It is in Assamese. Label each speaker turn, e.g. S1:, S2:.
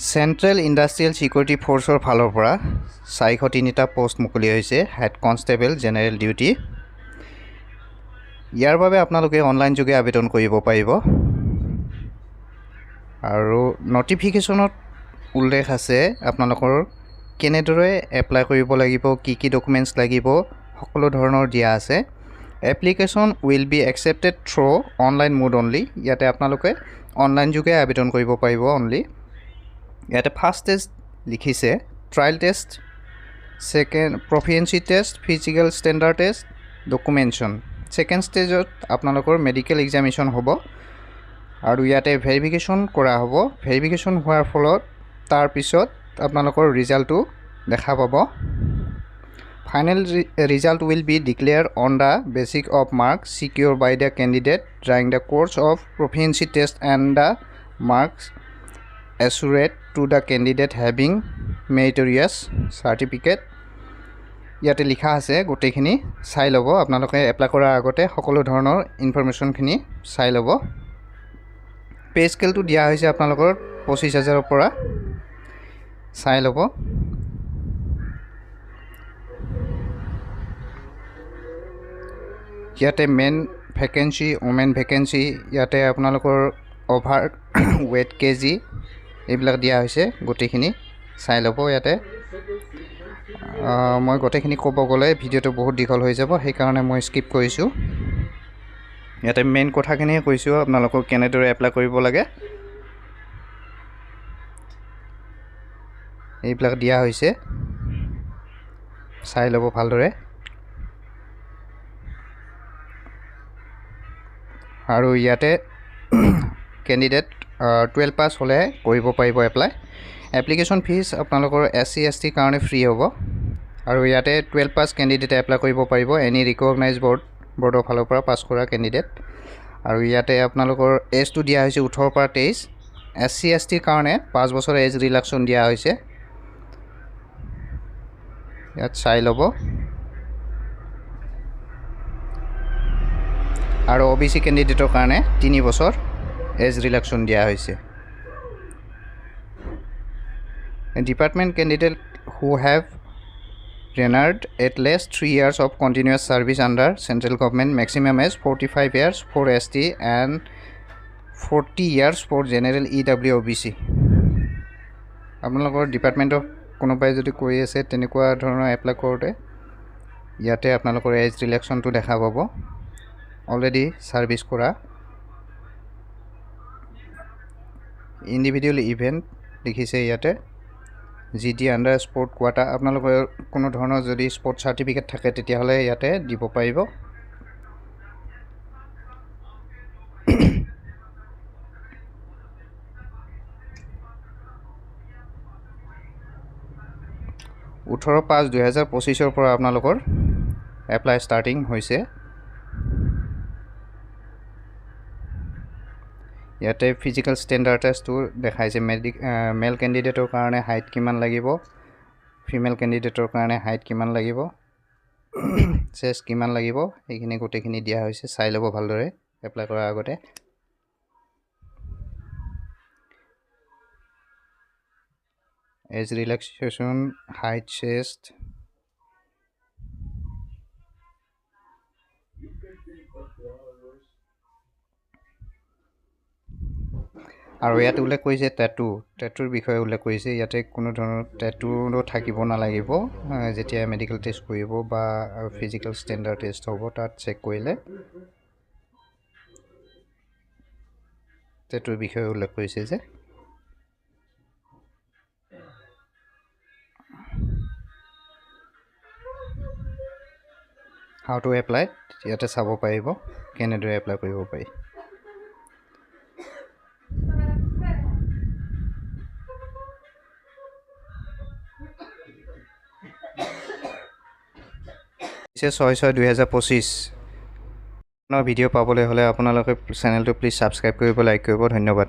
S1: চেণ্ট্ৰেল ইণ্ডাষ্ট্ৰিয়েল ছিকিউৰিটি ফ'ৰ্চৰ ফালৰ পৰা 403টা পোষ্ট মুকলি হৈছে হেড কনষ্টেবল জেনেৰেল ডিউটি। ইয়াৰ বাবে আপোনালোকে অনলাইন যোগে আবেদন কৰিব পাৰিব আৰু নটিফিকেশ্যনত উল্লেখ আছে আপোনালোকৰ কেনেদৰে এপ্লাই কৰিব লাগিব, কি ডকুমেণ্টছ লাগিব, সকলো ধৰণৰ দিয়া আছে। Application will be accepted through online mode only. ইয়াতে আপোনালোকে অনলাইন যোগে আবেদন কৰিব পাৰিব অনলি। ইয়াতে ফাৰ্ষ্ট টেষ্ট লিখিছে trial test, second proficiency test, physical standard test, documentation. Second ষ্টেজত আপোনালোকৰ মেডিকেল এক্সামিনেশ্যন হ'ব আৰু ইয়াতে ভেৰিফিকেশ্যন কৰা হ'ব। ভেৰিফিকেশ্যন হোৱাৰ ফলত তাৰপিছত আপোনালোকৰ ৰিজাল্টটো দেখা পাব। Final result will be declared on the basis of marks secured by the candidate during the course of proficiency test and the marks assured to the candidate having meritorious certificate. ইয়াতে লিখা আছে, গোটেইখিনি চাই ল'ব। আপোনালোকে এপ্লাই কৰাৰ আগতে সকলো ধৰণৰ ইনফৰমেশ্যনখিনি চাই ল'ব। পে স্কেলটো দিয়া হৈছে আপোনালোকৰ 25,000ৰ পৰা, চাই ল'ব। ইয়াতে মেন ভেকেঞ্চি, ওমেন ভেকেঞ্চি, ইয়াতে আপোনালোকৰ অভাৰ ৱেট কেজি এইবিলাক দিয়া হৈছে, গোটেইখিনি চাই ল'ব। ইয়াতে মই গোটেইখিনি ক'ব গ'লে ভিডিঅ'টো বহুত দীঘল হৈ যাব, সেইকাৰণে মই স্কিপ কৰিছোঁ। ইয়াতে মেইন কথাখিনিয়ে কৈছোঁ, আপোনালোকক কেনেদৰে এপ্লাই কৰিব লাগে এইবিলাক দিয়া হৈছে, চাই ল'ব ভালদৰে। আৰু ইয়াতে কেণ্ডিডেট 12 পাছ হ'লে কৰিব পাৰিব এপ্লাই। এপ্লিকেশ্যন ফিজ আপোনালোকৰ SC ST কাৰণে ফ্ৰী হ'ব আৰু ইয়াতে 12 পাছ কেণ্ডিডেটে এপ্লাই কৰিব পাৰিব, এনি ৰিকগনাইজ বৰ্ডৰ ফালৰ পৰা পাছ কৰা কেণ্ডিডেট। আৰু ইয়াতে আপোনালোকৰ এজটো দিয়া হৈছে 18 পৰা 23। SC ST কাৰণে 5 বছৰ এজ ৰিলেক্সন দিয়া হৈছে, ইয়াত চাই ল'ব। আৰু OBC কেণ্ডিডেটৰ কাৰণে 3 বছৰ এজ ৰিলেক্সন দিয়া হৈছে। Department candidate who have rendered at least 3 years of continuous service under central government, maximum age 45 years for ST and 40 years for general EWBC। আপোনালোকৰ ডিপাৰ্টমেণ্টৰ কোনোবাই যদি কৰি আছে তেনেকুৱা ধৰণৰ এপ্লাই কৰোঁতে ইয়াতে আপোনালোকৰ এজ ৰিলেক্সনটো দেখা পাব, অলৰেডি ছাৰ্ভিচ কৰা। ইণ্ডিভিজুৱেল ইভেণ্ট লিখিছে ইয়াতে, GD আণ্ডাৰ স্পৰ্ট কোৱাটা। আপোনালোকৰ কোনো ধৰণৰ যদি স্পৰ্ট চাৰ্টিফিকেট থাকে তেতিয়াহ'লে ইয়াতে দিব পাৰিব। ওঠৰ 5/2025 পৰা আপোনালোকৰ এপ্লাই ষ্টাৰ্টিং হৈছে। ইয়াতে ফিজিকেল ষ্টেণ্ডাৰ্ড টেষ্টটো দেখাইছে। মেল কেণ্ডিডেটৰ কাৰণে হাইট কিমান লাগিব, ফিমেল কেণ্ডিডেটৰ কাৰণে হাইট কিমান লাগিব, চেষ্ট কিমান লাগিব, সেইখিনি গোটেইখিনি দিয়া হৈছে, চাই ল'ব ভালদৰে এপ্লাই কৰাৰ আগতে। এজ ৰিলেক্সেশ্যন, হাইট, চেষ্ট, আৰু ইয়াত উল্লেখ কৰিছে টেটুৰ বিষয়ে উল্লেখ কৰিছে। ইয়াতে কোনো ধৰণৰ টেটু থাকিব নালাগিব। যেতিয়া মেডিকেল টেষ্ট কৰিব বা ফিজিকেল ষ্টেণ্ডাৰ্ড টেষ্ট হ'ব তাত চেক কৰিলে টেটুৰ বিষয়ে উল্লেখ কৰিছে যে হাউ টু এপ্লাই, ইয়াতে চাব পাৰিব কেনেদৰে এপ্লাই কৰিব পাৰি। পিছে 6/6/2025 ভিডিঅ' পাবলৈ হ'লে আপোনালোকে চেনেলটো প্লিজ ছাবস্ক্ৰাইব কৰিব, লাইক কৰিব। ধন্যবাদ।